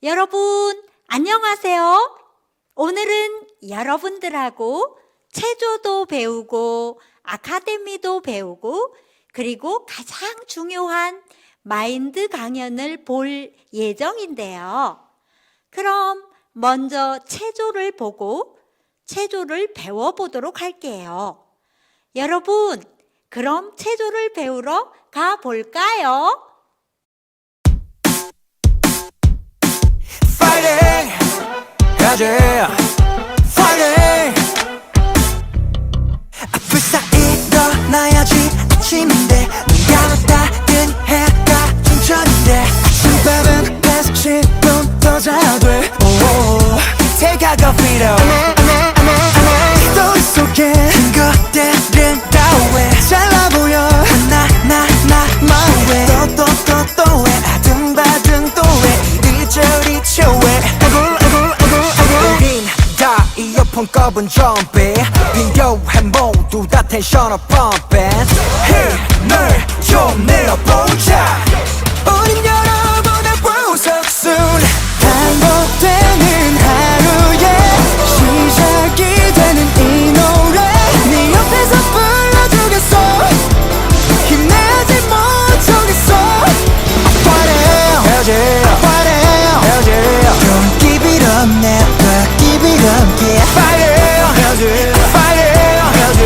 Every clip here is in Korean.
여러분, 안녕하세요. 오늘은 여러분들하고 체조도 배우고 아카데미도 배우고 그리고 가장 중요한 마인드 강연을 볼 예정인데요. 그럼 먼저 체조를 보고 체조를 배워보도록 할게요. 여러분, 그럼 체조를 배우러 가볼까요? Fighting, 해야지. Fighting. 앞을 일어나야지. 아침인데 눈 감았다 뜬 해가 중천인데 아침밥은 10분 더 자야 돼. Take out the freedom. 스토리 속에 큰 것들은 다 왜 잘나 보여. 나 my way. 또 왜 아등바등 또 왜 이리저리 쳐왜 우린 다 이어폰 꼽은 좀비 비교해 모두 다 텐션을 pumping 힘을 좀 내어보자. 우린 여러분의 보석순 반복되는 하루에 시작이 되는 이 노래 네 옆에서 불러주겠어. 힘내지 못하겠어. Fighting, 해야지. Don't give it up, never give it up, yeah. Fighting, 해야지.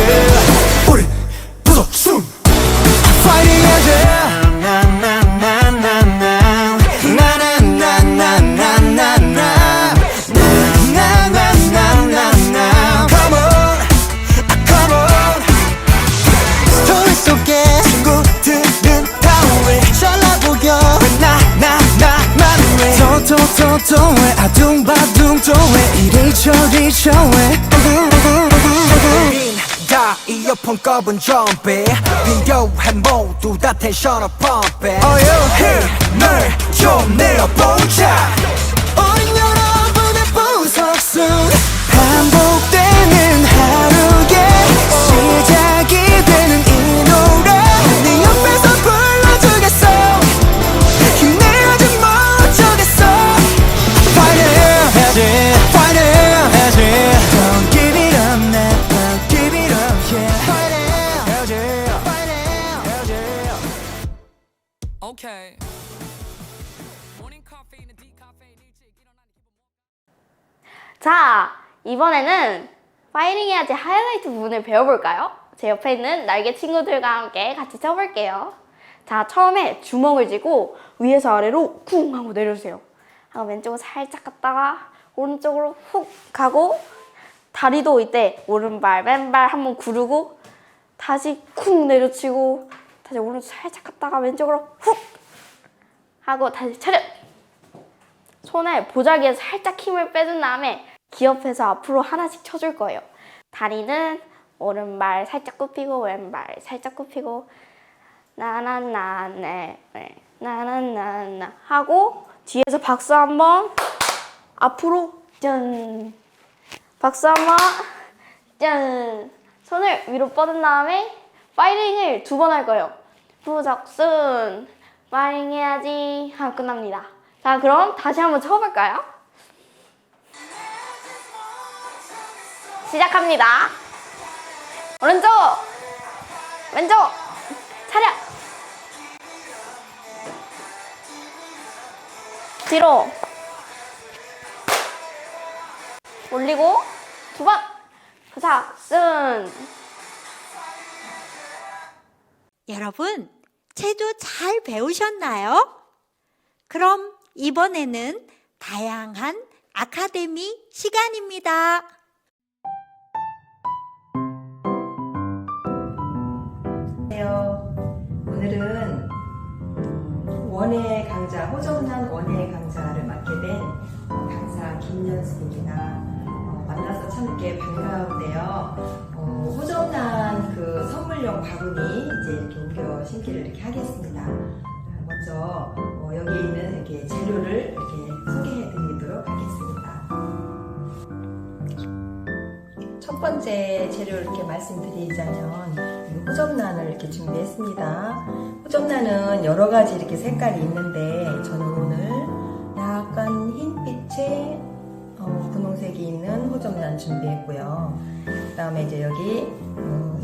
우리 보석순 Fighting, 해야지. 왜 아둥바둥 또 왜 이리저리 저왜 우린 다 이어폰 꼽은 좀비 비교해 모두 다 텐션을 pumping 힘을 좀 내어보자. 우린 여러분의 보석순 반복되는 하루에 시작이 되는 이 노래 네 옆에서 불러주겠어. 힘내지 못하겠어. Don't give it up, never give it up, yeah. Okay. Morning coffee and a decaffeinated 일찍 일어나는 기분. 자, 이번에는 파이팅 해야지 하이라이트 부분을 배워볼까요? 제 옆에 있는 날개 친구들과 함께 같이 쳐볼게요. 자, 처음에 주먹을 쥐고 위에서 아래로 쿵 하고 내려주세요. 하고 왼쪽으로 살짝 갔다가 오른쪽으로 훅 가고 다리도 이때 오른발, 왼발 한번 구르고 다시 쿵 내려치고 다시 오른쪽 살짝 갔다가 왼쪽으로 훅 하고 다시 차렷! 손을 보자기에 살짝 힘을 빼준 다음에 기업해서 앞으로 하나씩 쳐줄 거예요. 다리는 오른발 살짝 굽히고 왼발 살짝 굽히고 나나나 네 나나나나 하고 뒤에서 박수 한번 앞으로 짠 박수 한번 짠 손을 위로 뻗은 다음에 파이팅을 2번 할 거예요. 보석순 파이팅 해야지 하고 끝납니다. 자, 그럼 다시 한번 쳐볼까요? 시작합니다. 오른쪽 왼쪽 차렷 뒤로 올리고 2번 보석순. 여러분, 체조 잘 배우셨나요? 그럼 이번에는 다양한 아카데미 시간입니다. 안녕하세요. 오늘은 원예 강좌, 호접난 원예 강좌를 맡게 된 강사 김연숙입니다. 만나서 참 이렇게 반가운데요. 호접난 그 선물용 바구니 이제 이렇게 옮겨 신기를 이렇게 하겠습니다. 먼저 여기 있는 이렇게 재료를 이렇게 소개해 드리도록 하겠습니다. 첫 번째 재료를 이렇게 말씀드리자면 호접란을 이렇게 준비했습니다. 호접란은 여러 가지 이렇게 색깔이 있는데 저는 오늘 약 약간 흰빛의 분홍색이 있는 호접란 준비했고요. 그 다음에 이제 여기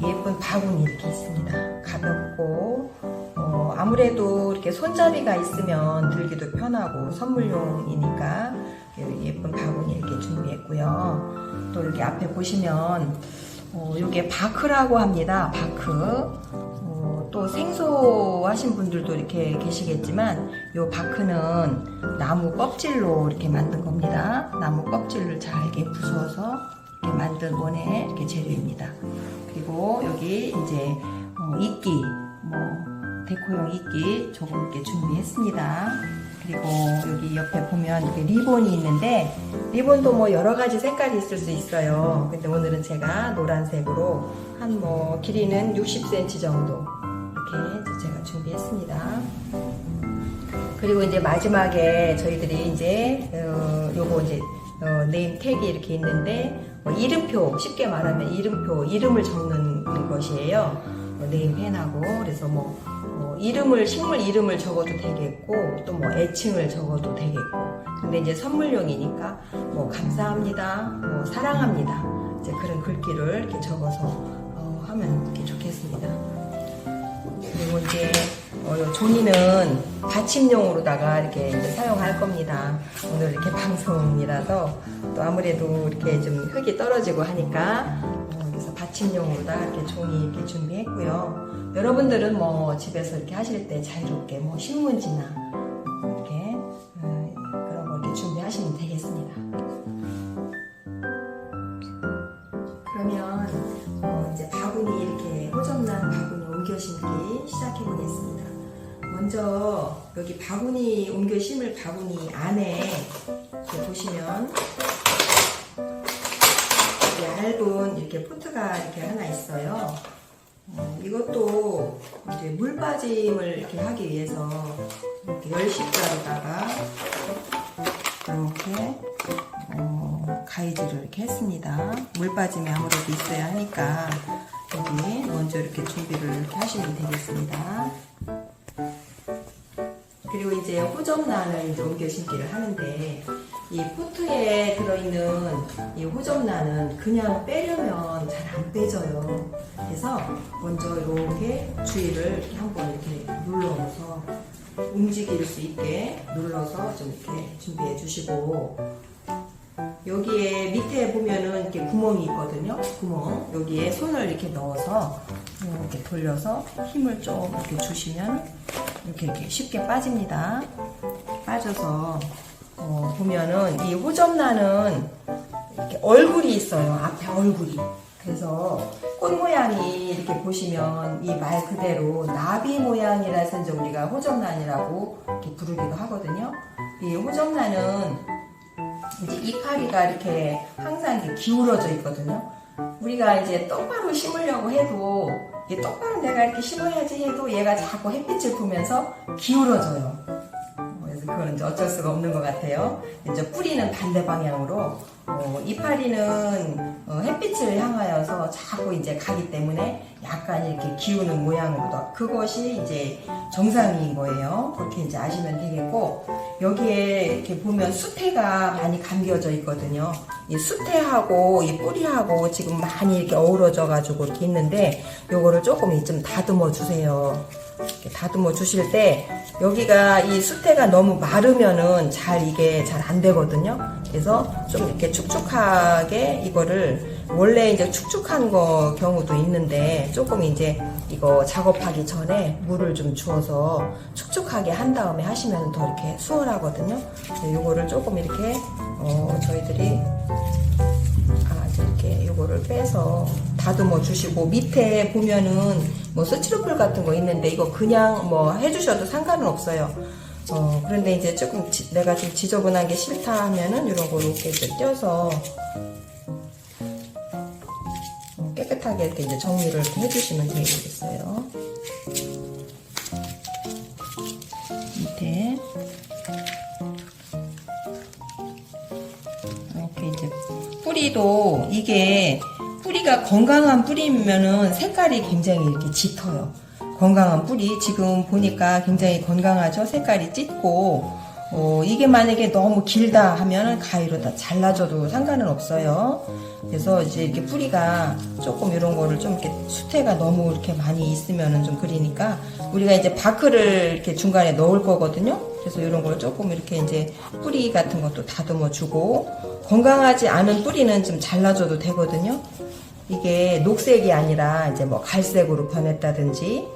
예쁜 바구니 이렇게 있습니다. 가볍고 아무래도 이렇게 손잡이가 있으면 들기도 편하고 선물용이니까 예쁜 바구니 이렇게 준비했고요. 또 이렇게 앞에 보시면 이게 바크라고 합니다. 바크. 또 생소하신 분들도 이렇게 계시겠지만 이 바크는 나무 껍질로 이렇게 만든 겁니다. 나무 껍질을 잘게 부수어서 이렇게 만든 원의 이렇게 재료입니다. 그리고 여기 이제 이끼, 데코용 이끼 조금 이렇게 준비했습니다. 그리고 여기 옆에 보면 이렇게 리본이 있는데 리본도 여러 가지 색깔이 있을 수 있어요. 근데 오늘은 제가 노란색으로 한 길이는 60cm 정도 이렇게 이제 제가 준비했습니다. 그리고 이제 마지막에 저희들이 이제 요거 이제 네임 태그 이렇게 있는데 이름표, 쉽게 말하면 이름표, 이름을 적는 것이에요. 네임 펜하고. 그래서 식물 이름을 적어도 되겠고 또 애칭을 적어도 되겠고. 근데 이제 선물용이니까 감사합니다, 사랑합니다, 이제 그런 글귀를 이렇게 적어서 하면 이렇게 좋겠습니다. 그리고 이제 종이는 받침용으로다가 이렇게 이제 사용할 겁니다. 오늘 이렇게 방송이라서 또 아무래도 이렇게 좀 흙이 떨어지고 하니까 그래서 받침용으로다 이렇게 종이 이렇게 준비했고요. 여러분들은 집에서 이렇게 하실 때 자유롭게 신문지나 이렇게 그런 거 이렇게 준비하시면 되겠습니다. 그러면 이제 바구니 이렇게 호접란 바구니 옮겨 심기 시작해 보겠습니다. 먼저 여기 바구니 옮겨 심을 바구니 안에 이렇게 보시면 얇은 이렇게 포트가 이렇게 하나 있어요. 이것도 이제 물 빠짐을 이렇게 하기 위해서 이렇게 열십자로다가 이렇게 가위질을 이렇게 했습니다. 물 빠짐이 아무래도 있어야 하니까 여기 먼저 이렇게 준비를 이렇게 하시면 되겠습니다. 그리고 이제 호접란을 이제 옮겨 심기를 하는데 이 포트에 들어있는 이 호접란은 그냥 빼려면 잘 안 빼져요. 그래서 먼저 이렇게 주위를 이렇게 한번 이렇게 눌러서 움직일 수 있게 눌러서 좀 이렇게 준비해 주시고, 여기에 밑에 보면은 이렇게 구멍이 있거든요. 구멍. 여기에 손을 이렇게 넣어서 이렇게 돌려서 힘을 좀 이렇게 주시면 이렇게 쉽게 빠집니다. 빠져서 보면은 이 호접란은 이렇게 얼굴이 있어요. 앞에 얼굴이. 그래서 꽃 모양이 이렇게 보시면 이 말 그대로 나비 모양이라서 이제 우리가 호접란이라고 이렇게 부르기도 하거든요. 이 호접란은 이제 이파리가 이렇게 항상 이렇게 기울어져 있거든요. 우리가 이제 똑바로 심으려고 해도 똑바로 내가 이렇게 심어야지 해도 얘가 자꾸 햇빛을 보면서 기울어져요. 그래서 그건 이제 어쩔 수가 없는 것 같아요. 이제 뿌리는 반대 방향으로, 이파리는 햇빛을 향하여서 자꾸 이제 가기 때문에 약간 이렇게 기우는 모양으로, 그것이 이제 정상인 거예요. 그렇게 이제 아시면 되겠고, 여기에 이렇게 보면 수태가 많이 감겨져 있거든요. 이 수태하고 이 뿌리하고 지금 많이 이렇게 어우러져 가지고 이렇게 있는데, 요거를 조금 좀 다듬어 주세요. 이렇게 다듬어 주실 때 여기가 이 수태가 너무 마르면은 이게 잘 안 되거든요. 그래서 좀 이렇게 축축하게, 이거를 원래 이제 축축한 경우도 있는데 조금 이제 이거 작업하기 전에 물을 좀 주어서 축축하게 한 다음에 하시면 더 이렇게 수월하거든요. 이거를 조금 이렇게 저희들이 이렇게 요거를 빼서 다듬어 주시고, 밑에 보면은 스티로폴 같은 거 있는데 이거 그냥 해주셔도 상관은 없어요. 그런데 이제 조금 내가 좀 지저분한 게 싫다 하면은 이런 거 이렇게 이제 떼어서 깨끗하게 이렇게 이제 정리를 이렇게 해주시면 되겠어요. 밑에 이렇게 이제 뿌리도, 이게 뿌리가 건강한 뿌리면은 색깔이 굉장히 이렇게 짙어요. 건강한 뿌리, 지금 보니까 굉장히 건강하죠. 색깔이 짙고, 이게 만약에 너무 길다 하면 가위로 다 잘라줘도 상관은 없어요. 그래서 이제 이렇게 뿌리가 조금 이런 거를 좀 이렇게 수태가 너무 이렇게 많이 있으면은 좀 그러니까 우리가 이제 바크를 이렇게 중간에 넣을 거거든요. 그래서 이런 걸 조금 이렇게 이제 뿌리 같은 것도 다듬어 주고 건강하지 않은 뿌리는 좀 잘라줘도 되거든요. 이게 녹색이 아니라 이제 뭐 갈색으로 변했다든지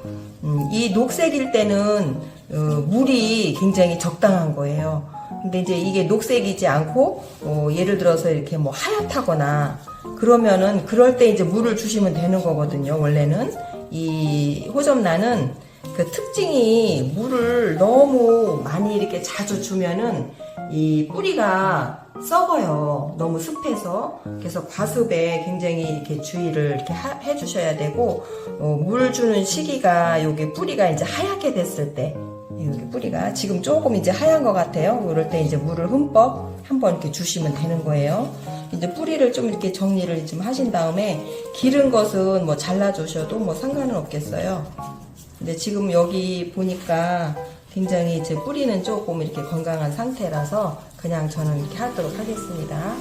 이 녹색일 때는 물이 굉장히 적당한 거예요. 근데 이제 이게 녹색이지 않고 예를 들어서 이렇게 뭐 하얗다거나 그러면은 그럴 때 이제 물을 주시면 되는 거거든요. 원래는 이 호접란은 그 특징이 물을 너무 많이 이렇게 자주 주면은 이 뿌리가 썩어요. 너무 습해서. 그래서 과습에 굉장히 이렇게 주의를 이렇게 해 주셔야 되고, 물 주는 시기가 요게 뿌리가 이제 하얗게 됐을 때, 이렇게 뿌리가 지금 조금 이제 하얀 것 같아요. 이럴 때 이제 물을 흠뻑 한번 이렇게 주시면 되는 거예요. 이제 뿌리를 좀 이렇게 정리를 좀 하신 다음에 기른 것은 뭐 잘라 주셔도 뭐 상관은 없겠어요. 근데 지금 여기 보니까 굉장히 제 뿌리는 조금 이렇게 건강한 상태라서 그냥 저는 이렇게 하도록 하겠습니다.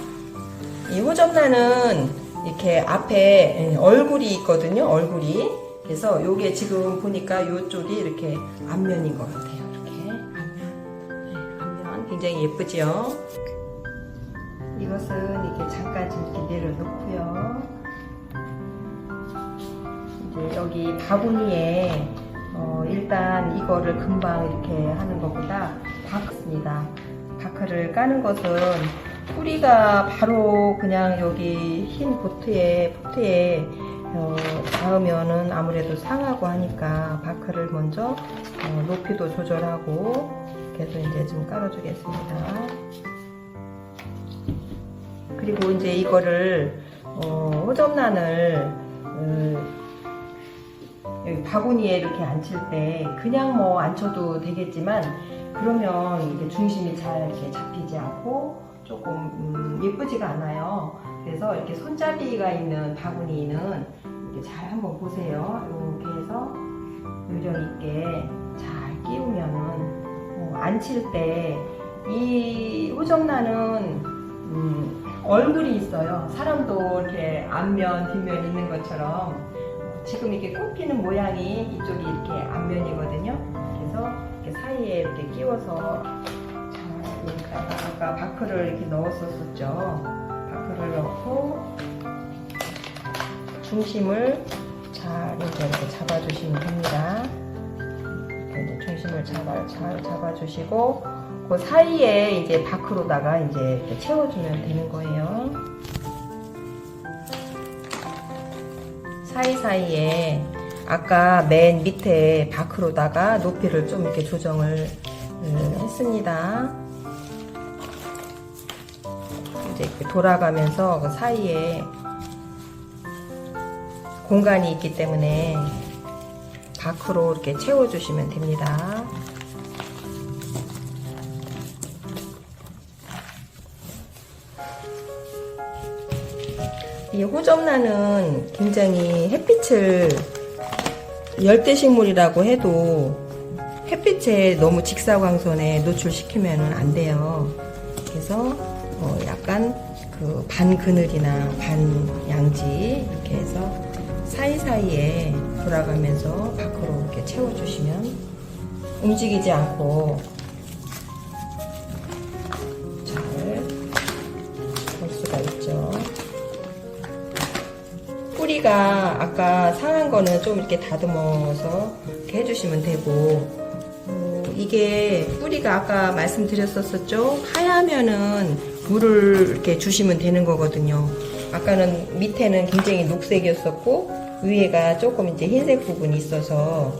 이 호접란은 이렇게 앞에 얼굴이 있거든요. 얼굴이. 그래서 요게 지금 보니까 요쪽이 이렇게 앞면인 것 같아요. 이렇게 앞면. 네, 앞면 굉장히 예쁘죠? 이것은 이렇게 잠깐 좀 이렇게 내려놓고요. 이제 여기 바구니에 일단 이거를 금방 이렇게 하는 것보다 바크입니다. 바크를 까는 것은 뿌리가 바로 그냥 여기 흰 포트에 닿으면은 아무래도 상하고 하니까 바크를 먼저 높이도 조절하고 그래서 이제 좀 깔아주겠습니다. 그리고 이제 이거를 호접란을 여기 바구니에 이렇게 앉힐 때 그냥 뭐 앉혀도 되겠지만 그러면 이게 중심이 잘 이렇게 잡히지 않고 조금 예쁘지가 않아요. 그래서 이렇게 손잡이가 있는 바구니는 이렇게 잘 한번 보세요. 이렇게 해서 요령 있게 잘 끼우면은 앉힐 때 이 호접란은 얼굴이 있어요. 사람도 이렇게 앞면 뒷면 있는 것처럼 지금 이렇게 꼽히는 모양이 이쪽이 이렇게 앞면이거든요. 그래서 이렇게 사이에 이렇게 끼워서 잘 여기다가 아까 바크를 이렇게 넣었었죠. 바크를 넣고 중심을 잘 이렇게 잡아주시면 됩니다. 이제 중심을 잘 잡아주시고 그 사이에 이제 바크로다가 이제 이렇게 채워주면 되는 거예요. 사이사이에 아까 맨 밑에 바크로다가 높이를 좀 이렇게 조정을 했습니다. 이제 이렇게 돌아가면서 그 사이에 공간이 있기 때문에 바크로 이렇게 채워주시면 됩니다. 이 호접란은 굉장히 햇빛을 열대식물이라고 해도 햇빛에 너무 직사광선에 노출시키면 안 돼요. 그래서 약간 그 반 그늘이나 반 양지 이렇게 해서 사이사이에 돌아가면서 밖으로 이렇게 채워주시면 움직이지 않고 잘 볼 수가 있죠. 뿌리가 아까 상한 거는 좀 이렇게 다듬어서 이렇게 해주시면 되고 이게 뿌리가 아까 말씀드렸었죠. 하얗면은 물을 이렇게 주시면 되는 거거든요. 아까는 밑에는 굉장히 녹색이었었고 위에가 조금 이제 흰색 부분이 있어서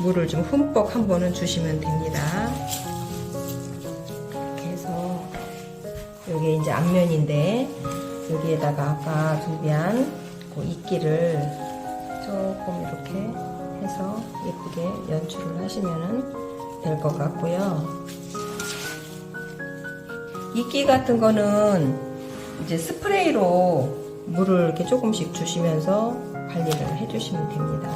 물을 좀 흠뻑 한 번은 주시면 됩니다. 이렇게 해서 여기 이제 앞면인데 여기에다가 아까 준비한 그 이끼를 조금 이렇게 해서 예쁘게 연출을 하시면 될 것 같고요. 이끼 같은 거는 이제 스프레이로 물을 이렇게 조금씩 주시면서 관리를 해주시면 됩니다.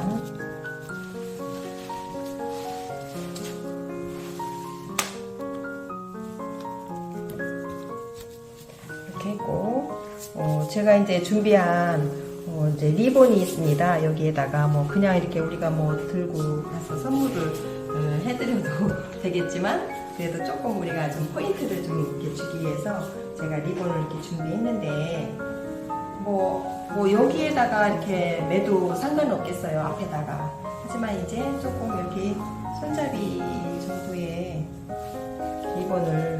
제가 이제 준비한 이제 리본이 있습니다. 여기에다가 뭐 그냥 이렇게 우리가 뭐 들고 가서 선물을 해드려도 되겠지만 그래도 조금 우리가 좀 포인트를 좀 이렇게 주기 위해서 제가 리본을 이렇게 준비했는데 뭐 여기에다가 이렇게 매도 상관없겠어요. 앞에다가. 하지만 이제 조금 여기 손잡이 정도의 리본을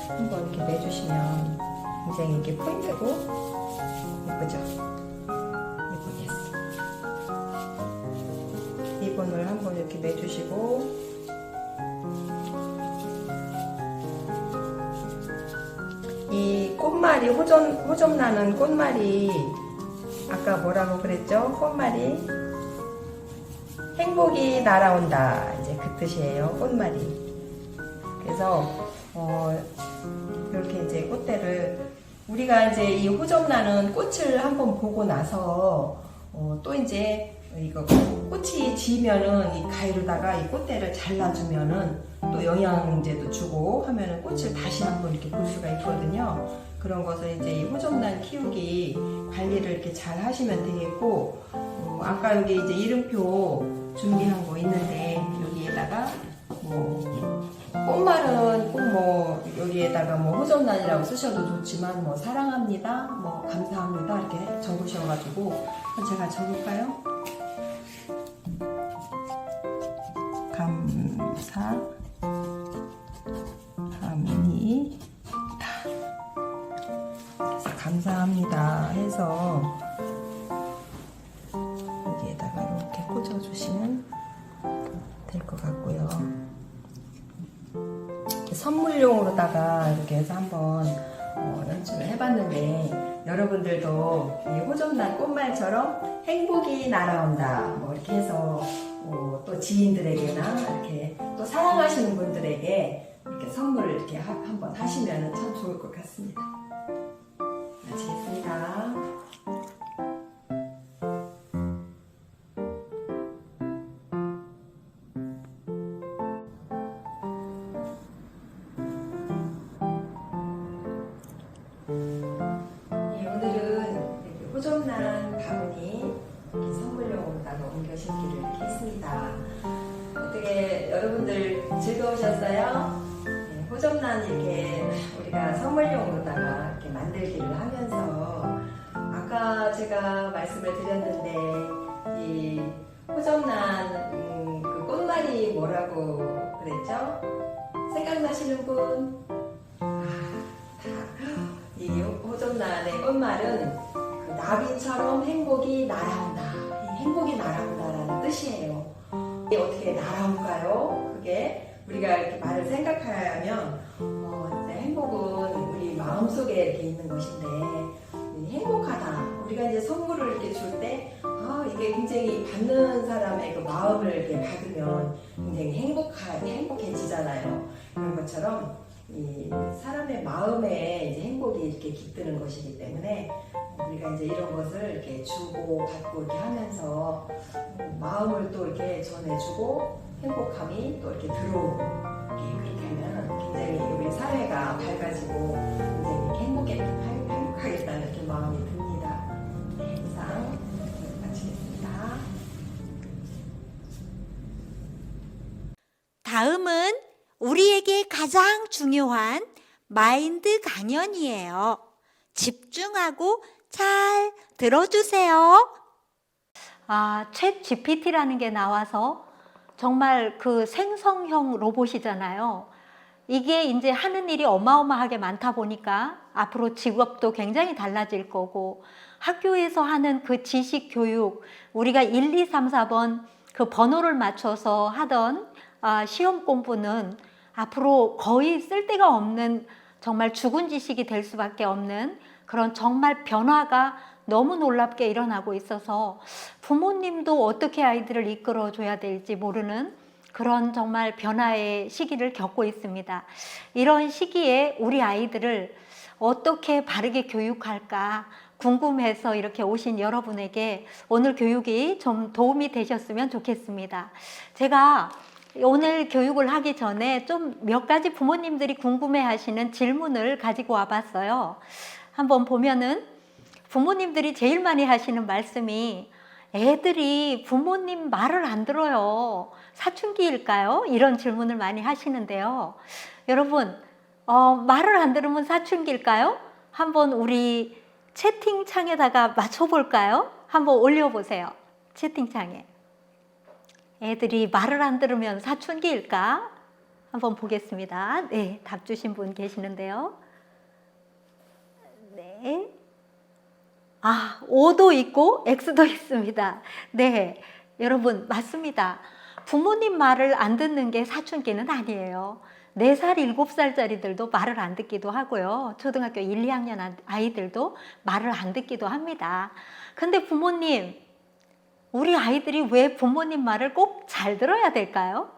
한번 이렇게 매주시면 굉장히 이렇게 포인트고 예쁘죠? 리본을 한번 이렇게 매주시고 이 꽃말이 호접나는 꽃말이 아까 뭐라고 그랬죠? 꽃말이 행복이 날아온다 이제 그 뜻이에요. 꽃말이. 그래서 이렇게 이제 꽃대를 우리가 이제 이 호접나는 꽃을 한번 보고 나서 또 이제 이거 꽃이 지면은 이 가위로다가 이 꽃대를 잘라주면은 또 영양제도 주고 하면은 꽃을 다시 한번 이렇게 볼 수가 있거든요. 그런 것을 이제 이 호접란 키우기 관리를 이렇게 잘 하시면 되겠고, 아까 여기 이제 이름표 준비한 거 있는데 여기에다가 뭐 꽃말은 꼭 뭐 여기에다가 뭐 호접란이라고 쓰셔도 좋지만 뭐 사랑합니다, 뭐 감사합니다 이렇게 적으셔가지고 제가 적을까요? 감사합니다 해서 여기에다가 이렇게 꽂아주시면 될 것 같고요. 선물용으로다가 이렇게 해서 한번 연출을 해봤는데 여러분들도 이 호접란 꽃말처럼 행복이 날아온다 뭐 이렇게 해서 또 지인들에게나 이렇게 또 사랑하시는 분들에게 이렇게 선물을 이렇게 한번 하시면 참 좋을 것 같습니다. 마치겠습니다. 오늘은 이렇게 호접란 바구니 이렇게 선물용으로다가 옮겨 심기를 이렇게 했습니다. 어떻게 여러분들 즐거우셨어요? 네, 호접란 이렇게 우리가 선물용으로다가 이렇게 만들기를 하면서 아까 제가 말씀을 드렸는데 이 호접란 그 꽃말이 뭐라고 그랬죠? 생각나시는 분? 이 호접란의 꽃말은 그 나비처럼 행복이 날아온다. 이 행복이 날아온다라는 뜻이에요. 이게 어떻게 날아올까요? 그게 우리가 이렇게 말을 생각하면 행복은 우리 마음속에 이렇게 있는 것인데 행복하다. 우리가 이제 선물을 이렇게 줄 때 이게 굉장히 받는 사람의 그 마음을 이렇게 받으면 굉장히 행복해지잖아요. 그런 것처럼 이 사람의 마음에 이제 행복이 이렇게 깃드는 것이기 때문에 우리가 이제 이런 것을 이렇게 주고 받고 이렇게 하면서 마음을 또 이렇게 전해주고 행복함이 또 이렇게 들어오고 그렇게 하면 굉장히 우리 사회가 밝아지고 굉장히 행복하겠다는 이렇게 마음이 듭니다. 네, 이상 마치겠습니다. 다음은 우리에게 가장 중요한 마인드 강연이에요. 집중하고 잘 들어주세요. 챗 GPT라는 게 나와서 정말 그 생성형 로봇이잖아요. 이게 이제 하는 일이 어마어마하게 많다 보니까 앞으로 직업도 굉장히 달라질 거고 학교에서 하는 그 지식 교육, 우리가 1, 2, 3, 4번 그 번호를 맞춰서 하던 시험 공부는 앞으로 거의 쓸데가 없는 정말 죽은 지식이 될 수밖에 없는 그런 정말 변화가 너무 놀랍게 일어나고 있어서 부모님도 어떻게 아이들을 이끌어 줘야 될지 모르는 그런 정말 변화의 시기를 겪고 있습니다. 이런 시기에 우리 아이들을 어떻게 바르게 교육할까 궁금해서 이렇게 오신 여러분에게 오늘 교육이 좀 도움이 되셨으면 좋겠습니다. 제가 오늘 교육을 하기 전에 좀 몇 가지 부모님들이 궁금해 하시는 질문을 가지고 와봤어요. 한번 보면은 부모님들이 제일 많이 하시는 말씀이 애들이 부모님 말을 안 들어요. 사춘기일까요? 이런 질문을 많이 하시는데요. 여러분, 말을 안 들으면 사춘기일까요? 한번 우리 채팅창에다가 맞춰볼까요? 한번 올려보세요. 채팅창에. 애들이 말을 안 들으면 사춘기일까? 한번 보겠습니다. 네, 답 주신 분 계시는데요. 네. O도 있고 X도 있습니다. 네, 여러분 맞습니다. 부모님 말을 안 듣는 게 사춘기는 아니에요. 4살, 7살짜리들도 말을 안 듣기도 하고요. 초등학교 1, 2학년 아이들도 말을 안 듣기도 합니다. 근데 부모님, 우리 아이들이 왜 부모님 말을 꼭 잘 들어야 될까요?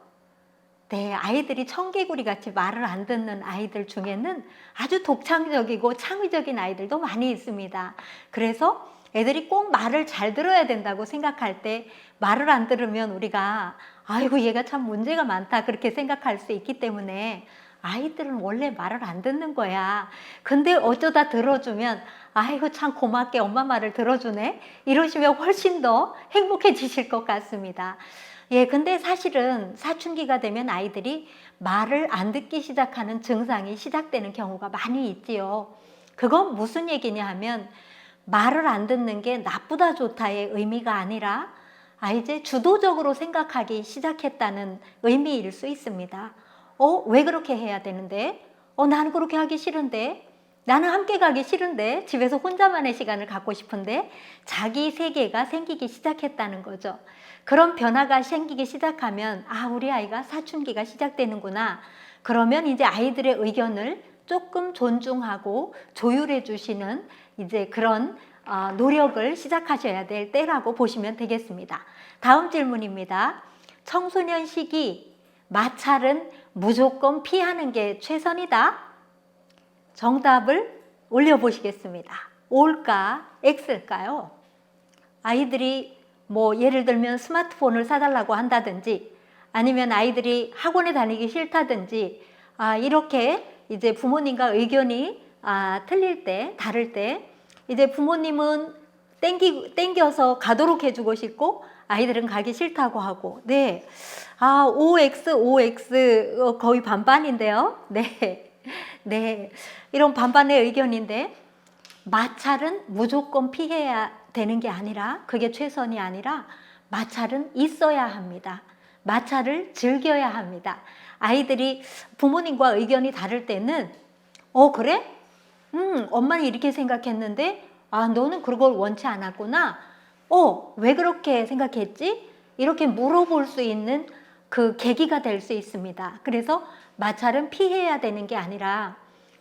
네, 아이들이 청개구리 같이 말을 안 듣는 아이들 중에는 아주 독창적이고 창의적인 아이들도 많이 있습니다. 그래서 애들이 꼭 말을 잘 들어야 된다고 생각할 때 말을 안 들으면 우리가 아이고 얘가 참 문제가 많다 그렇게 생각할 수 있기 때문에 아이들은 원래 말을 안 듣는 거야. 근데 어쩌다 들어주면 아이고 참 고맙게 엄마 말을 들어주네 이러시면 훨씬 더 행복해지실 것 같습니다. 예, 근데 사실은 사춘기가 되면 아이들이 말을 안 듣기 시작하는 증상이 시작되는 경우가 많이 있지요. 그건 무슨 얘기냐 하면 말을 안 듣는 게 나쁘다 좋다의 의미가 아니라 이제 주도적으로 생각하기 시작했다는 의미일 수 있습니다. 왜 그렇게 해야 되는데? 나는 그렇게 하기 싫은데? 나는 함께 가기 싫은데? 집에서 혼자만의 시간을 갖고 싶은데? 자기 세계가 생기기 시작했다는 거죠. 그런 변화가 생기기 시작하면 우리 아이가 사춘기가 시작되는구나. 그러면 이제 아이들의 의견을 조금 존중하고 조율해 주시는 이제 그런 노력을 시작하셔야 될 때라고 보시면 되겠습니다. 다음 질문입니다. 청소년 시기 마찰은 무조건 피하는 게 최선이다. 정답을 올려보시겠습니다. O일까? X일까요? 아이들이 예를 들면 스마트폰을 사달라고 한다든지 아니면 아이들이 학원에 다니기 싫다든지 이렇게 이제 부모님과 의견이 틀릴 때, 다를 때 이제 부모님은 땡겨서 가도록 해주고 싶고 아이들은 가기 싫다고 하고 네, OX, OX 거의 반반인데요. 네, 네, 이런 반반의 의견인데 마찰은 무조건 피해야 되는 게 아니라 그게 최선이 아니라 마찰은 있어야 합니다. 마찰을 즐겨야 합니다. 아이들이 부모님과 의견이 다를 때는 그래? 엄마는 이렇게 생각했는데 너는 그걸 원치 않았구나. 왜 그렇게 생각했지? 이렇게 물어볼 수 있는 그 계기가 될 수 있습니다. 그래서 마찰은 피해야 되는 게 아니라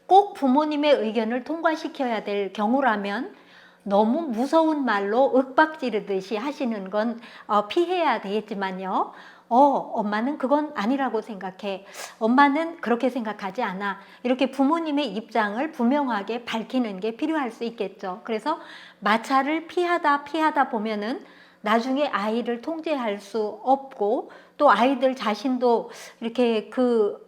꼭 부모님의 의견을 통과시켜야 될 경우라면 너무 무서운 말로 윽박지르듯이 하시는 건 피해야 되겠지만요. 엄마는 그건 아니라고 생각해. 엄마는 그렇게 생각하지 않아. 이렇게 부모님의 입장을 분명하게 밝히는 게 필요할 수 있겠죠. 그래서 마찰을 피하다 보면은 나중에 아이를 통제할 수 없고 또 아이들 자신도 이렇게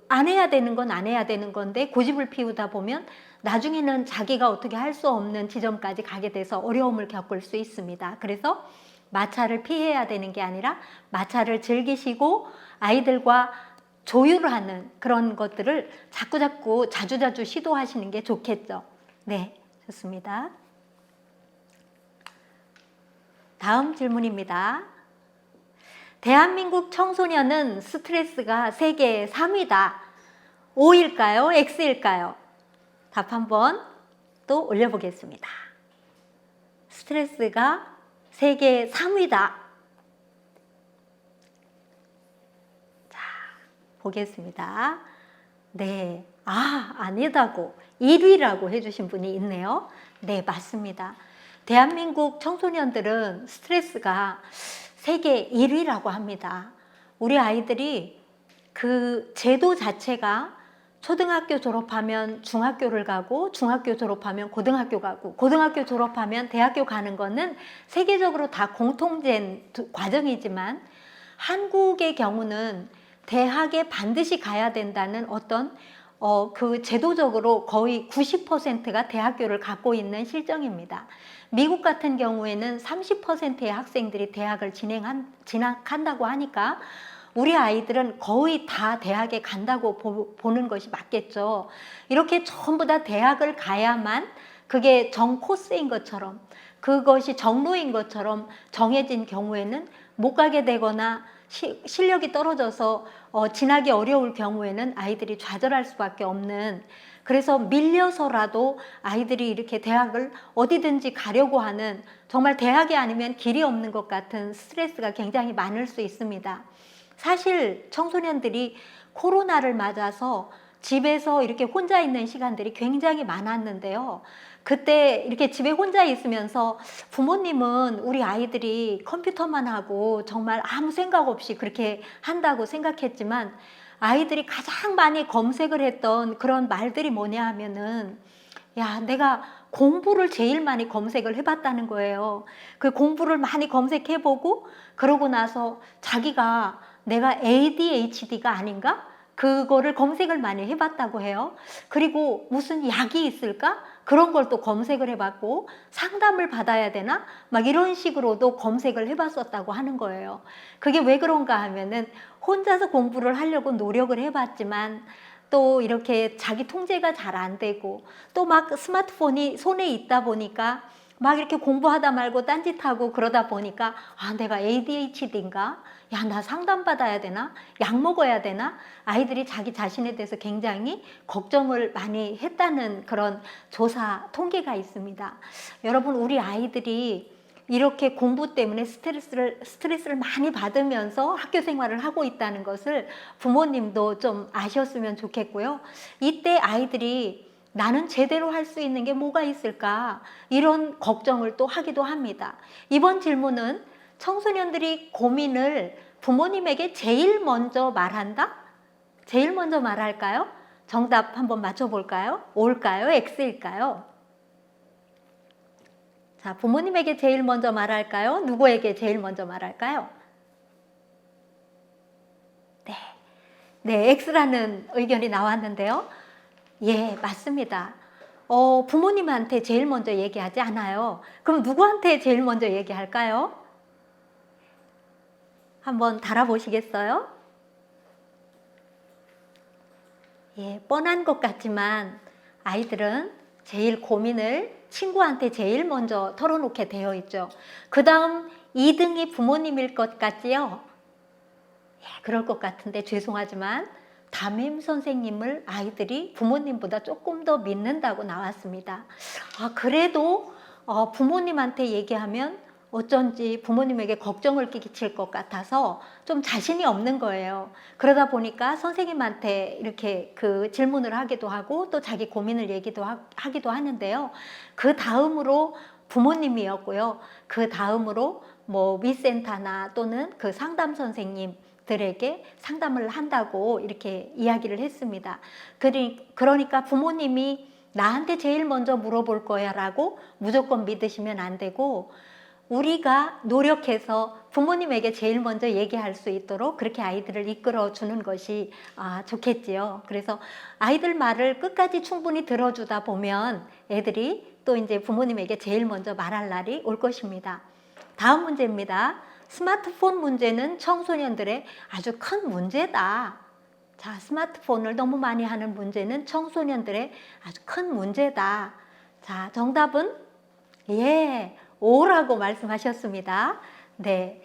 안 해야 되는 건 안 해야 되는 건데 고집을 피우다 보면 나중에는 자기가 어떻게 할 수 없는 지점까지 가게 돼서 어려움을 겪을 수 있습니다. 그래서 마찰을 피해야 되는 게 아니라 마찰을 즐기시고 아이들과 조율하는 그런 것들을 자꾸자꾸 자주자주 시도하시는 게 좋겠죠. 네, 좋습니다. 다음 질문입니다. 대한민국 청소년은 스트레스가 세계 3위다. O일까요? X일까요? 답 한번 또 올려보겠습니다. 스트레스가 세계 3위다. 자, 보겠습니다. 네, 아니다고 1위라고 해주신 분이 있네요. 네, 맞습니다. 대한민국 청소년들은 스트레스가 세계 1위라고 합니다. 우리 아이들이 그 제도 자체가 초등학교 졸업하면 중학교를 가고 중학교 졸업하면 고등학교 가고 고등학교 졸업하면 대학교 가는 거는 세계적으로 다 공통된 과정이지만 한국의 경우는 대학에 반드시 가야 된다는 어떤 그 제도적으로 거의 90%가 대학교를 갖고 있는 실정입니다. 미국 같은 경우에는 30%의 학생들이 대학을 진학한다고 하니까 우리 아이들은 거의 다 대학에 간다고 보는 것이 맞겠죠. 이렇게 전부 다 대학을 가야만 그게 정 코스인 것처럼, 그것이 정로인 것처럼 정해진 경우에는 못 가게 되거나 실력이 떨어져서 지나기 어려울 경우에는 아이들이 좌절할 수밖에 없는, 그래서 밀려서라도 아이들이 이렇게 대학을 어디든지 가려고 하는, 정말 대학이 아니면 길이 없는 것 같은 스트레스가 굉장히 많을 수 있습니다. 사실 청소년들이 코로나를 맞아서 집에서 이렇게 혼자 있는 시간들이 굉장히 많았는데요. 그때 이렇게 집에 혼자 있으면서 부모님은 우리 아이들이 컴퓨터만 하고 정말 아무 생각 없이 그렇게 한다고 생각했지만, 아이들이 가장 많이 검색을 했던 그런 말들이 뭐냐 하면은, 야, 내가 공부를 제일 많이 검색을 해봤다는 거예요. 그 공부를 많이 검색해보고 그러고 나서 자기가 내가 ADHD가 아닌가? 그거를 검색을 많이 해봤다고 해요. 그리고 무슨 약이 있을까? 그런 걸 또 검색을 해봤고, 상담을 받아야 되나? 막 이런 식으로도 검색을 해봤었다고 하는 거예요. 그게 왜 그런가 하면은 혼자서 공부를 하려고 노력을 해봤지만 또 이렇게 자기 통제가 잘 안 되고, 또 막 스마트폰이 손에 있다 보니까 막 이렇게 공부하다 말고 딴짓하고 그러다 보니까, 아, 내가 ADHD인가? 야, 나 상담받아야 되나? 약 먹어야 되나? 아이들이 자기 자신에 대해서 굉장히 걱정을 많이 했다는 그런 조사 통계가 있습니다. 여러분, 우리 아이들이 이렇게 공부 때문에 스트레스를 많이 받으면서 학교 생활을 하고 있다는 것을 부모님도 좀 아셨으면 좋겠고요. 이때 아이들이 나는 제대로 할 수 있는 게 뭐가 있을까? 이런 걱정을 또 하기도 합니다. 이번 질문은 청소년들이 고민을 부모님에게 제일 먼저 말한다? 제일 먼저 말할까요? 정답 한번 맞춰볼까요? O일까요? X일까요? 자, 부모님에게 제일 먼저 말할까요? 누구에게 제일 먼저 말할까요? 네, X라는 의견이 나왔는데요. 예, 맞습니다. 부모님한테 제일 먼저 얘기하지 않아요. 그럼 누구한테 제일 먼저 얘기할까요? 한번 달아보시겠어요? 예, 뻔한 것 같지만 아이들은 제일 고민을 친구한테 제일 먼저 털어놓게 되어 있죠. 그 다음 2등이 부모님일 것 같지요? 예, 그럴 것 같은데 죄송하지만 담임 선생님을 아이들이 부모님보다 조금 더 믿는다고 나왔습니다. 아, 그래도 부모님한테 얘기하면 어쩐지 부모님에게 걱정을 끼칠 것 같아서 좀 자신이 없는 거예요. 그러다 보니까 선생님한테 이렇게 그 질문을 하기도 하고 또 자기 고민을 하기도 하는데요. 그 다음으로 부모님이었고요. 그 다음으로 뭐 위센터나 또는 그 상담 선생님들에게 상담을 한다고 이렇게 이야기를 했습니다. 그러니까 부모님이 나한테 제일 먼저 물어볼 거야 라고 무조건 믿으시면 안 되고, 우리가 노력해서 부모님에게 제일 먼저 얘기할 수 있도록 그렇게 아이들을 이끌어 주는 것이 좋겠지요. 그래서 아이들 말을 끝까지 충분히 들어주다 보면 애들이 또 이제 부모님에게 제일 먼저 말할 날이 올 것입니다. 다음 문제입니다. 스마트폰 문제는 청소년들의 아주 큰 문제다. 자, 스마트폰을 너무 많이 하는 문제는 청소년들의 아주 큰 문제다. 자, 정답은 예, O라고 말씀하셨습니다. 네,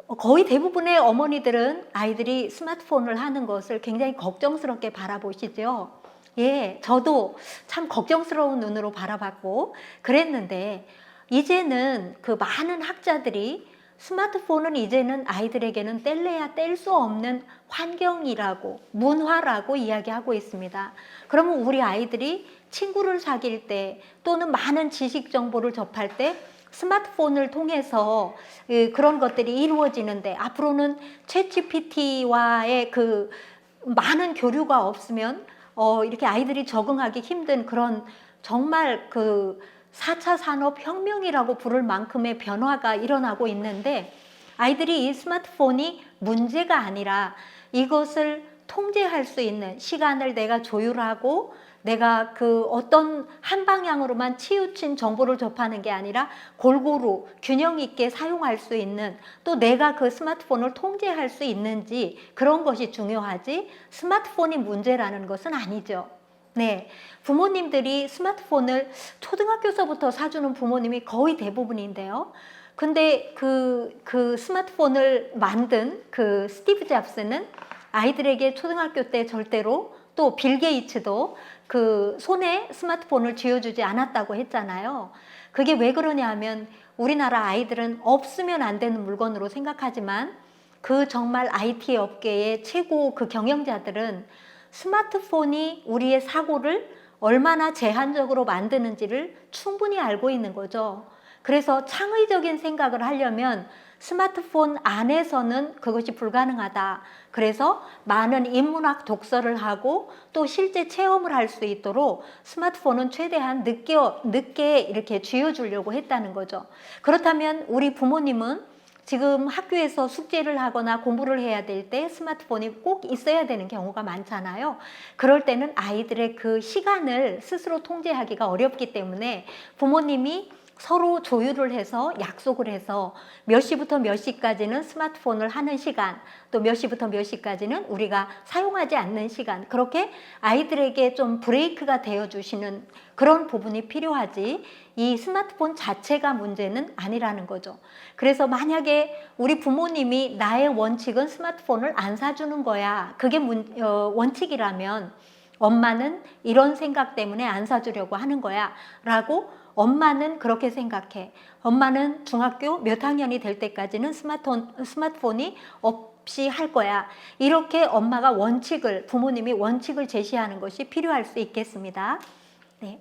거의 대부분의 어머니들은 아이들이 스마트폰을 하는 것을 굉장히 걱정스럽게 바라보시죠. 예, 저도 참 걱정스러운 눈으로 바라봤고 그랬는데, 이제는 그 많은 학자들이 스마트폰은 이제는 아이들에게는 뗄래야 뗄 수 없는 환경이라고, 문화라고 이야기하고 있습니다. 그러면 우리 아이들이 친구를 사귈 때 또는 많은 지식 정보를 접할 때 스마트폰을 통해서 그런 것들이 이루어지는데, 앞으로는 챗GPT와의 그 많은 교류가 없으면 이렇게 아이들이 적응하기 힘든 그런 정말 그 4차 산업혁명이라고 부를 만큼의 변화가 일어나고 있는데, 아이들이 이 스마트폰이 문제가 아니라 이것을 통제할 수 있는 시간을 내가 조율하고 내가 그 어떤 한 방향으로만 치우친 정보를 접하는 게 아니라 골고루 균형 있게 사용할 수 있는, 또 내가 그 스마트폰을 통제할 수 있는지, 그런 것이 중요하지 스마트폰이 문제라는 것은 아니죠. 네, 부모님들이 스마트폰을 초등학교서부터 사주는 부모님이 거의 대부분인데요. 근데 그 스마트폰을 만든 그 스티브 잡스는 아이들에게 초등학교 때 절대로, 또 빌 게이츠도 그 손에 스마트폰을 쥐어주지 않았다고 했잖아요. 그게 왜 그러냐 하면 우리나라 아이들은 없으면 안 되는 물건으로 생각하지만 그 정말 IT 업계의 최고 그 경영자들은 스마트폰이 우리의 사고를 얼마나 제한적으로 만드는지를 충분히 알고 있는 거죠. 그래서 창의적인 생각을 하려면 스마트폰 안에서는 그것이 불가능하다. 그래서 많은 인문학 독서를 하고 또 실제 체험을 할 수 있도록 스마트폰은 최대한 늦게 이렇게 쥐어주려고 했다는 거죠. 그렇다면 우리 부모님은 지금 학교에서 숙제를 하거나 공부를 해야 될 때 스마트폰이 꼭 있어야 되는 경우가 많잖아요. 그럴 때는 아이들의 그 시간을 스스로 통제하기가 어렵기 때문에 부모님이 서로 조율을 해서 약속을 해서 몇 시부터 몇 시까지는 스마트폰을 하는 시간, 또 몇 시부터 몇 시까지는 우리가 사용하지 않는 시간, 그렇게 아이들에게 좀 브레이크가 되어주시는 그런 부분이 필요하지 이 스마트폰 자체가 문제는 아니라는 거죠. 그래서 만약에 우리 부모님이 나의 원칙은 스마트폰을 안 사주는 거야, 그게 원칙이라면 엄마는 이런 생각 때문에 안 사주려고 하는 거야 라고, 엄마는 그렇게 생각해. 엄마는 중학교 몇 학년이 될 때까지는 스마트폰이 없이 할 거야. 이렇게 엄마가 부모님이 원칙을 제시하는 것이 필요할 수 있겠습니다. 네.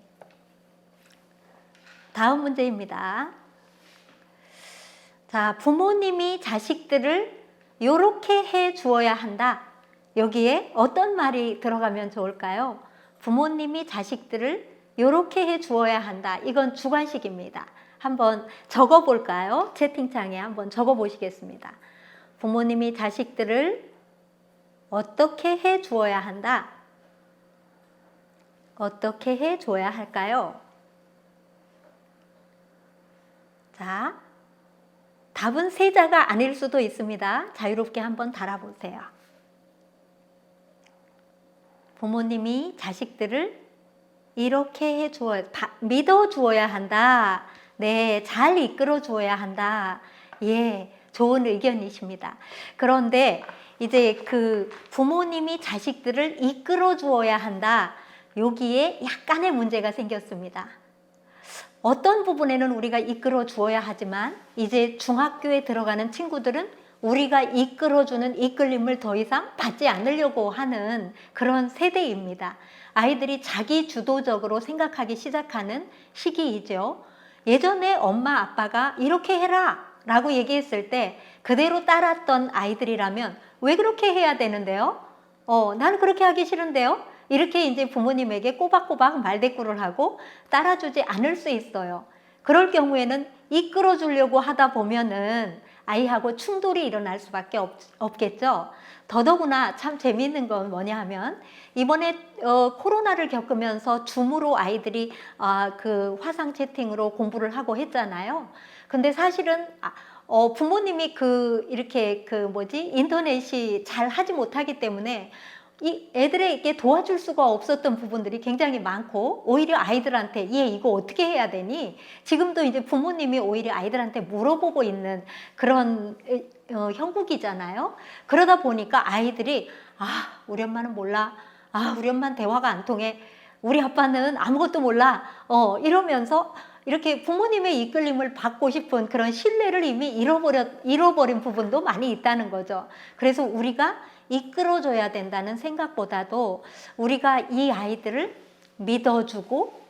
다음 문제입니다. 자, 부모님이 자식들을 이렇게 해 주어야 한다. 여기에 어떤 말이 들어가면 좋을까요? 부모님이 자식들을 이렇게 해 주어야 한다. 이건 주관식입니다. 한번 적어 볼까요? 채팅창에 한번 적어 보시겠습니다. 부모님이 자식들을 어떻게 해 주어야 한다. 어떻게 해 줘야 할까요? 자, 답은 세자가 아닐 수도 있습니다. 자유롭게 한번 달아보세요. 부모님이 자식들을 이렇게 믿어 주어야 한다. 네, 잘 이끌어 주어야 한다. 예, 좋은 의견이십니다. 그런데 이제 그 부모님이 자식들을 이끌어 주어야 한다. 여기에 약간의 문제가 생겼습니다. 어떤 부분에는 우리가 이끌어 주어야 하지만 이제 중학교에 들어가는 친구들은 우리가 이끌어주는 이끌림을 더 이상 받지 않으려고 하는 그런 세대입니다. 아이들이 자기 주도적으로 생각하기 시작하는 시기이죠. 예전에 엄마 아빠가 이렇게 해라 라고 얘기했을 때 그대로 따랐던 아이들이라면 왜 그렇게 해야 되는데요? 나는 그렇게 하기 싫은데요? 이렇게 이제 부모님에게 꼬박꼬박 말대꾸를 하고 따라주지 않을 수 있어요. 그럴 경우에는 이끌어주려고 하다 보면은 아이하고 충돌이 일어날 수밖에 없겠죠. 더더구나 참 재미있는 건 뭐냐 하면 이번에 코로나를 겪으면서 줌으로 아이들이 그 화상 채팅으로 공부를 하고 했잖아요. 근데 사실은 부모님이 이렇게 인터넷이 잘 하지 못하기 때문에 이 애들에게 도와줄 수가 없었던 부분들이 굉장히 많고 오히려 아이들한테 얘 이거 어떻게 해야 되니? 지금도 이제 부모님이 오히려 아이들한테 물어보고 있는 그런 형국이잖아요. 그러다 보니까 아이들이 우리 엄마는 몰라. 우리 엄마는 대화가 안 통해. 우리 아빠는 아무것도 몰라. 이러면서 이렇게 부모님의 이끌림을 받고 싶은 그런 신뢰를 이미 잃어버린 부분도 많이 있다는 거죠. 그래서 우리가 이끌어줘야 된다는 생각보다도 우리가 이 아이들을 믿어주고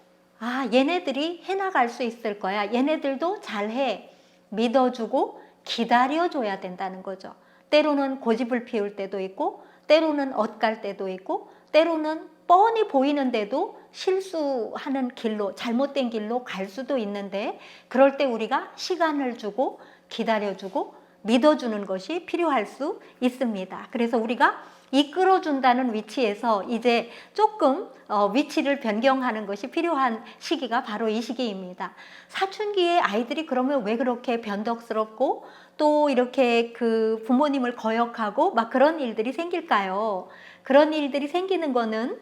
얘네들이 해나갈 수 있을 거야. 얘네들도 잘해. 믿어주고 기다려줘야 된다는 거죠. 때로는 고집을 피울 때도 있고 때로는 엇갈 때도 있고 때로는 뻔히 보이는데도 실수하는 길로, 잘못된 길로 갈 수도 있는데 그럴 때 우리가 시간을 주고 기다려주고 믿어주는 것이 필요할 수 있습니다. 그래서 우리가 이끌어준다는 위치에서 이제 조금 위치를 변경하는 것이 필요한 시기가 바로 이 시기입니다. 사춘기에 아이들이 그러면 왜 그렇게 변덕스럽고 또 이렇게 그 부모님을 거역하고 막 그런 일들이 생길까요? 그런 일들이 생기는 거는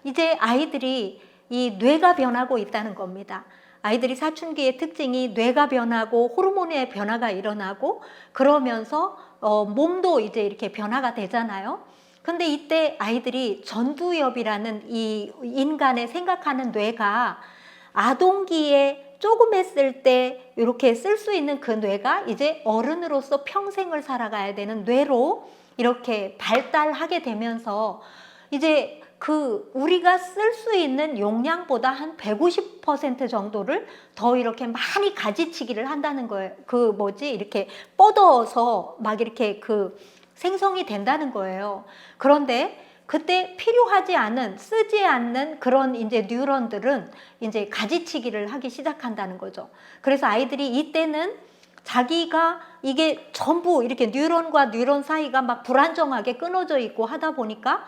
이제 아이들이 이 뇌가 변하고 있다는 겁니다. 아이들이 사춘기의 특징이 뇌가 변하고 호르몬의 변화가 일어나고 그러면서 몸도 이제 이렇게 변화가 되잖아요. 근데 이때 아이들이 전두엽이라는 이 인간의 생각하는 뇌가 아동기에 조금 했을 때 이렇게 쓸 수 있는 그 뇌가 이제 어른으로서 평생을 살아가야 되는 뇌로 이렇게 발달하게 되면서 이제 그 우리가 쓸 수 있는 용량보다 한 150% 정도를 더 이렇게 많이 가지치기를 한다는 거예요. 그 뭐지 이렇게 뻗어서 막 이렇게 그 생성이 된다는 거예요. 그런데 그때 필요하지 않은 쓰지 않는 그런 이제 뉴런들은 이제 가지치기를 하기 시작한다는 거죠. 그래서 아이들이 이때는 자기가 이게 전부 이렇게 뉴런과 뉴런 사이가 막 불안정하게 끊어져 있고 하다 보니까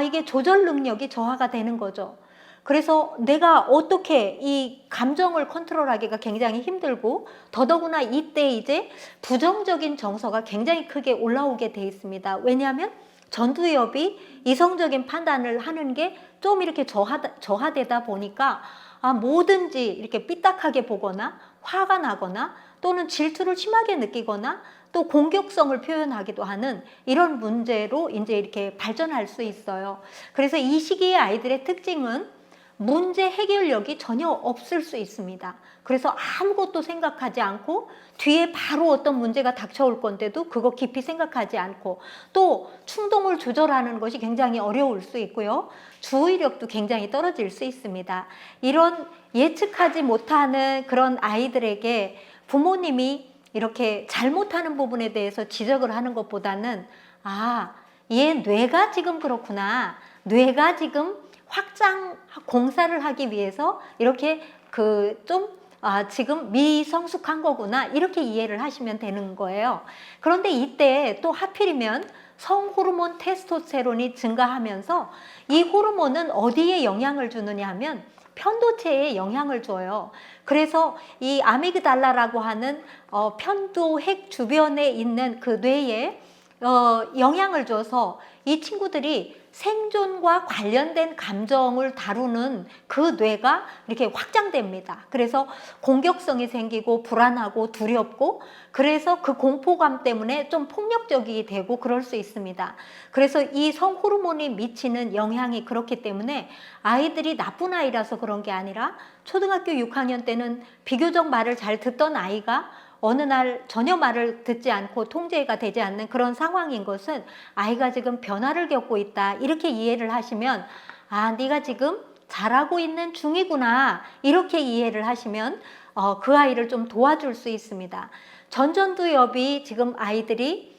이게 조절 능력이 저하가 되는 거죠. 그래서 내가 어떻게 이 감정을 컨트롤하기가 굉장히 힘들고 더더구나 이때 이제 부정적인 정서가 굉장히 크게 올라오게 돼 있습니다. 왜냐하면 전두엽이 이성적인 판단을 하는 게 좀 이렇게 저하되다 보니까 뭐든지 이렇게 삐딱하게 보거나 화가 나거나 또는 질투를 심하게 느끼거나 또 공격성을 표현하기도 하는 이런 문제로 이제 이렇게 발전할 수 있어요. 그래서 이 시기의 아이들의 특징은 문제 해결력이 전혀 없을 수 있습니다. 그래서 아무것도 생각하지 않고 뒤에 바로 어떤 문제가 닥쳐올 건데도 그거 깊이 생각하지 않고 또 충동을 조절하는 것이 굉장히 어려울 수 있고요. 주의력도 굉장히 떨어질 수 있습니다. 이런 예측하지 못하는 그런 아이들에게 부모님이 이렇게 잘못하는 부분에 대해서 지적을 하는 것보다는 얘 뇌가 지금 그렇구나. 뇌가 지금 확장 공사를 하기 위해서 이렇게 지금 미성숙한 거구나 이렇게 이해를 하시면 되는 거예요. 그런데 이때 또 하필이면 성호르몬 테스토스테론이 증가하면서 이 호르몬은 어디에 영향을 주느냐 하면 편도체에 영향을 줘요. 그래서 이 아미그달라라고 하는 편도핵 주변에 있는 그 뇌에 영향을 줘서 이 친구들이 생존과 관련된 감정을 다루는 그 뇌가 이렇게 확장됩니다. 그래서 공격성이 생기고 불안하고 두렵고 그래서 그 공포감 때문에 좀 폭력적이 되고 그럴 수 있습니다. 그래서 이 성호르몬이 미치는 영향이 그렇기 때문에 아이들이 나쁜 아이라서 그런 게 아니라 초등학교 6학년 때는 비교적 말을 잘 듣던 아이가 어느 날 전혀 말을 듣지 않고 통제가 되지 않는 그런 상황인 것은 아이가 지금 변화를 겪고 있다 이렇게 이해를 하시면 네가 지금 잘하고 있는 중이구나 이렇게 이해를 하시면 그 아이를 좀 도와줄 수 있습니다. 전두엽이 지금 아이들이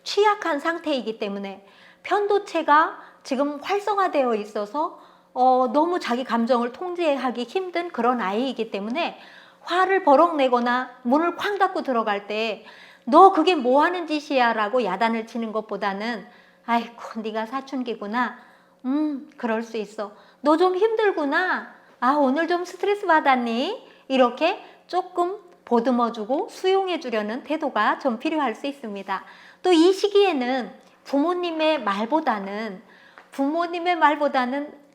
취약한 상태이기 때문에 편도체가 지금 활성화되어 있어서 너무 자기 감정을 통제하기 힘든 그런 아이이기 때문에 화를 버럭 내거나 문을 쾅 닫고 들어갈 때 너 그게 뭐 하는 짓이야 라고 야단을 치는 것보다는 아이고 네가 사춘기구나 그럴 수 있어 너 좀 힘들구나 오늘 좀 스트레스 받았니 이렇게 조금 보듬어주고 수용해 주려는 태도가 좀 필요할 수 있습니다. 또 이 시기에는 부모님의 말보다는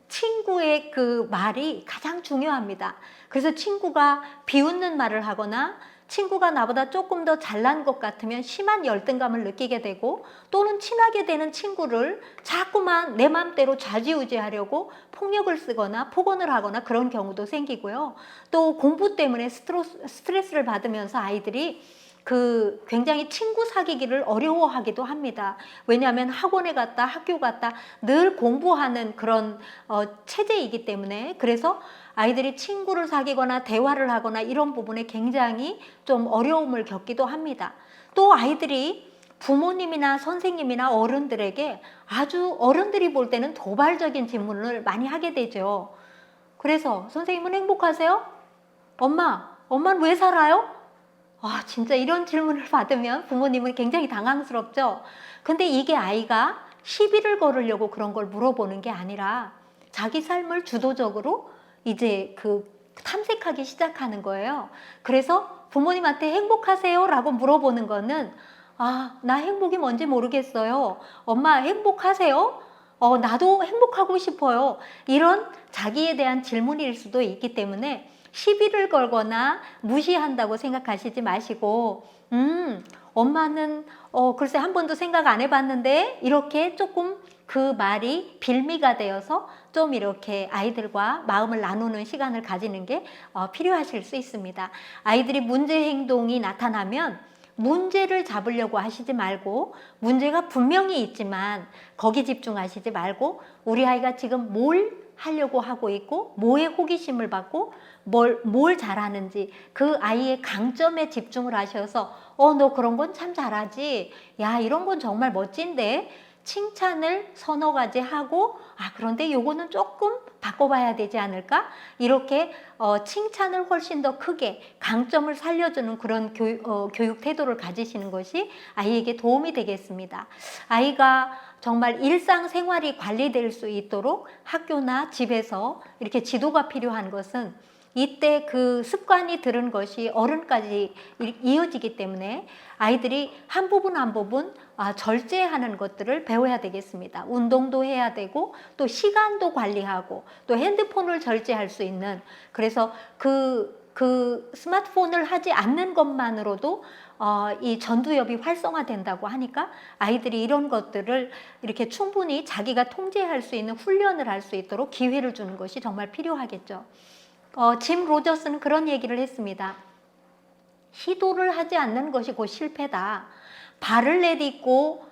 친구의 그 말이 가장 중요합니다. 그래서 친구가 비웃는 말을 하거나 친구가 나보다 조금 더 잘난 것 같으면 심한 열등감을 느끼게 되고 또는 친하게 되는 친구를 자꾸만 내 맘대로 좌지우지하려고 폭력을 쓰거나 폭언을 하거나 그런 경우도 생기고요. 또 공부 때문에 스트레스를 받으면서 아이들이 굉장히 친구 사귀기를 어려워하기도 합니다. 왜냐하면 학원에 갔다 학교 갔다 늘 공부하는 그런 체제이기 때문에 그래서 아이들이 친구를 사귀거나 대화를 하거나 이런 부분에 굉장히 좀 어려움을 겪기도 합니다. 또 아이들이 부모님이나 선생님이나 어른들에게 아주 어른들이 볼 때는 도발적인 질문을 많이 하게 되죠. 그래서 선생님은 행복하세요? 엄마는 왜 살아요? 진짜 이런 질문을 받으면 부모님은 굉장히 당황스럽죠. 근데 이게 아이가 시비를 걸으려고 그런 걸 물어보는 게 아니라 자기 삶을 주도적으로 이제 탐색하기 시작하는 거예요. 그래서 부모님한테 행복하세요? 라고 물어보는 거는 나 행복이 뭔지 모르겠어요. 엄마 행복하세요? 나도 행복하고 싶어요. 이런 자기에 대한 질문일 수도 있기 때문에 시비를 걸거나 무시한다고 생각하시지 마시고 엄마는 글쎄 한 번도 생각 안 해봤는데 이렇게 조금 그 말이 빌미가 되어서 좀 이렇게 아이들과 마음을 나누는 시간을 가지는 게 필요하실 수 있습니다. 아이들이 문제 행동이 나타나면 문제를 잡으려고 하시지 말고 문제가 분명히 있지만 거기 집중하시지 말고 우리 아이가 지금 뭘 하려고 하고 있고 뭐에 호기심을 받고 뭘 잘하는지 그 아이의 강점에 집중을 하셔서 너 그런 건 참 잘하지. 야, 이런 건 정말 멋진데. 칭찬을 서너 가지 하고 그런데 요거는 조금 바꿔봐야 되지 않을까? 이렇게 칭찬을 훨씬 더 크게 강점을 살려주는 그런 교육 태도를 가지시는 것이 아이에게 도움이 되겠습니다. 아이가 정말 일상생활이 관리될 수 있도록 학교나 집에서 이렇게 지도가 필요한 것은 이때 그 습관이 들은 것이 어른까지 이어지기 때문에 아이들이 한 부분 한 부분 절제하는 것들을 배워야 되겠습니다. 운동도 해야 되고 또 시간도 관리하고 또 핸드폰을 절제할 수 있는 그래서 그 스마트폰을 하지 않는 것만으로도 이 전두엽이 활성화된다고 하니까 아이들이 이런 것들을 이렇게 충분히 자기가 통제할 수 있는 훈련을 할 수 있도록 기회를 주는 것이 정말 필요하겠죠. 짐 로저스는 그런 얘기를 했습니다. 시도를 하지 않는 것이 곧 실패다. 발을 내딛고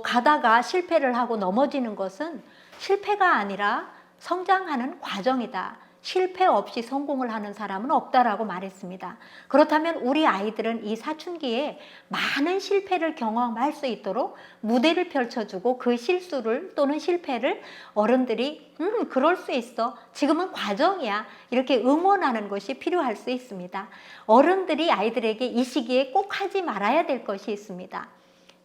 가다가 실패를 하고 넘어지는 것은 실패가 아니라 성장하는 과정이다. 실패 없이 성공을 하는 사람은 없다라고 말했습니다. 그렇다면 우리 아이들은 이 사춘기에 많은 실패를 경험할 수 있도록 무대를 펼쳐주고 그 실수를 또는 실패를 어른들이 그럴 수 있어. 지금은 과정이야. 이렇게 응원하는 것이 필요할 수 있습니다. 어른들이 아이들에게 이 시기에 꼭 하지 말아야 될 것이 있습니다.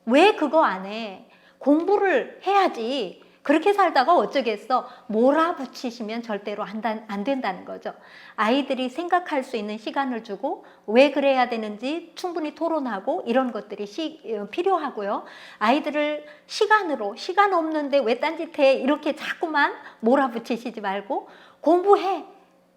왜 그거 안 해? 공부를 해야지. 그렇게 살다가 어쩌겠어. 몰아붙이시면 절대로 안 된다는 거죠. 아이들이 생각할 수 있는 시간을 주고 왜 그래야 되는지 충분히 토론하고 이런 것들이 필요하고요. 아이들을 시간 없는데 왜 딴짓해 이렇게 자꾸만 몰아붙이시지 말고 공부해.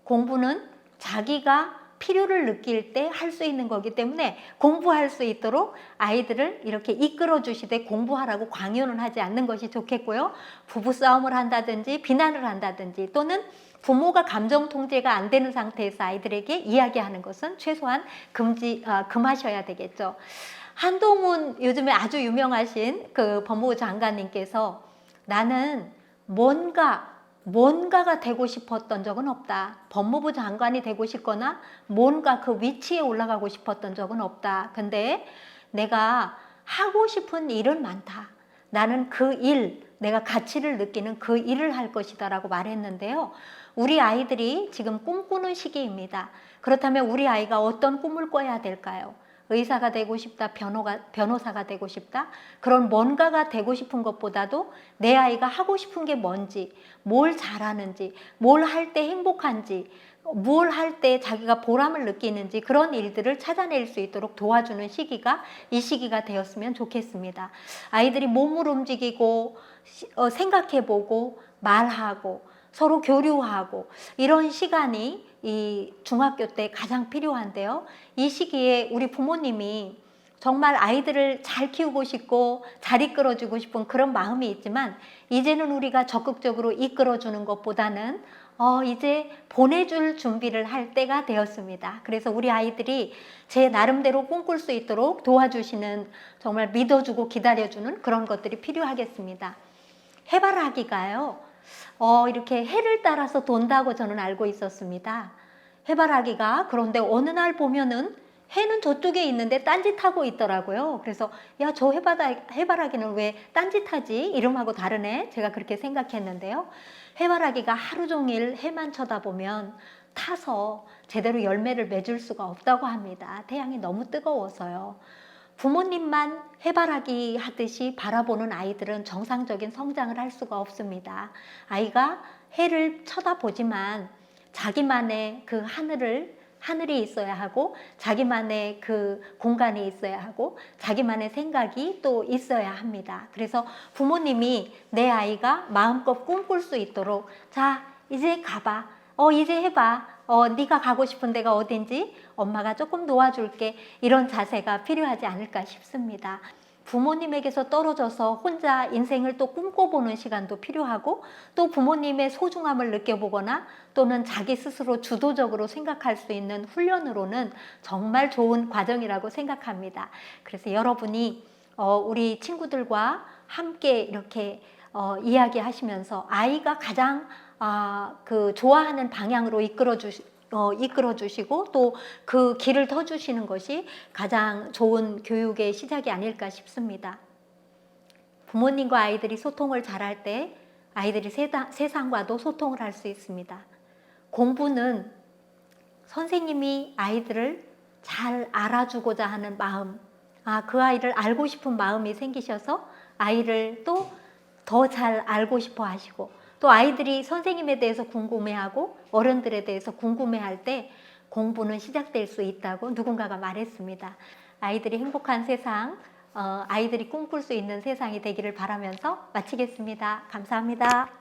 공부는 자기가 필요를 느낄 때 할 수 있는 거기 때문에 공부할 수 있도록 아이들을 이렇게 이끌어 주시되 공부하라고 강요는 하지 않는 것이 좋겠고요. 부부싸움을 한다든지 비난을 한다든지 또는 부모가 감정 통제가 안 되는 상태에서 아이들에게 이야기하는 것은 최소한 금하셔야 되겠죠. 한동훈 요즘에 아주 유명하신 그 법무부 장관님께서 나는 뭔가가 되고 싶었던 적은 없다. 법무부 장관이 되고 싶거나 뭔가 그 위치에 올라가고 싶었던 적은 없다. 근데 내가 하고 싶은 일은 많다. 나는 내가 가치를 느끼는 그 일을 할 것이다 라고 말했는데요. 우리 아이들이 지금 꿈꾸는 시기입니다. 그렇다면 우리 아이가 어떤 꿈을 꿔야 될까요? 의사가 되고 싶다, 변호사가 되고 싶다. 그런 뭔가가 되고 싶은 것보다도 내 아이가 하고 싶은 게 뭔지, 뭘 잘하는지, 뭘 할 때 행복한지, 뭘 할 때 자기가 보람을 느끼는지 그런 일들을 찾아낼 수 있도록 도와주는 시기가 이 시기가 되었으면 좋겠습니다. 아이들이 몸을 움직이고 생각해보고 말하고 서로 교류하고 이런 시간이 이 중학교 때 가장 필요한데요. 이 시기에 우리 부모님이 정말 아이들을 잘 키우고 싶고 잘 이끌어주고 싶은 그런 마음이 있지만 이제는 우리가 적극적으로 이끌어주는 것보다는 이제 보내줄 준비를 할 때가 되었습니다. 그래서 우리 아이들이 제 나름대로 꿈꿀 수 있도록 도와주시는 정말 믿어주고 기다려주는 그런 것들이 필요하겠습니다. 해바라기가요. 이렇게 해를 따라서 돈다고 저는 알고 있었습니다. 해바라기가 그런데 어느 날 보면은 해는 저쪽에 있는데 딴짓하고 있더라고요. 그래서 야, 저 해바라기는 왜 딴짓하지? 이름하고 다르네. 제가 그렇게 생각했는데요. 해바라기가 하루 종일 해만 쳐다보면 타서 제대로 열매를 맺을 수가 없다고 합니다. 태양이 너무 뜨거워서요. 부모님만 해바라기 하듯이 바라보는 아이들은 정상적인 성장을 할 수가 없습니다. 아이가 해를 쳐다보지만 자기만의 그 하늘이 있어야 하고, 자기만의 그 공간이 있어야 하고, 자기만의 생각이 또 있어야 합니다. 그래서 부모님이 내 아이가 마음껏 꿈꿀 수 있도록, 자, 이제 가봐. 이제 해봐. 네가 가고 싶은 데가 어딘지 엄마가 조금 도와줄게. 이런 자세가 필요하지 않을까 싶습니다. 부모님에게서 떨어져서 혼자 인생을 또 꿈꿔보는 시간도 필요하고, 또 부모님의 소중함을 느껴보거나 또는 자기 스스로 주도적으로 생각할 수 있는 훈련으로는 정말 좋은 과정이라고 생각합니다. 그래서 여러분이 우리 친구들과 함께 이렇게 이야기하시면서 아이가 가장 그 좋아하는 방향으로 이끌어 주시고 또 그 길을 터주시는 것이 가장 좋은 교육의 시작이 아닐까 싶습니다. 부모님과 아이들이 소통을 잘할 때 아이들이 세상과도 소통을 할 수 있습니다. 공부는 선생님이 아이들을 잘 알아주고자 하는 마음, 그 아이를 알고 싶은 마음이 생기셔서 아이를 또 더 잘 알고 싶어 하시고, 또 아이들이 선생님에 대해서 궁금해하고 어른들에 대해서 궁금해할 때 공부는 시작될 수 있다고 누군가가 말했습니다. 아이들이 행복한 세상, 아이들이 꿈꿀 수 있는 세상이 되기를 바라면서 마치겠습니다. 감사합니다.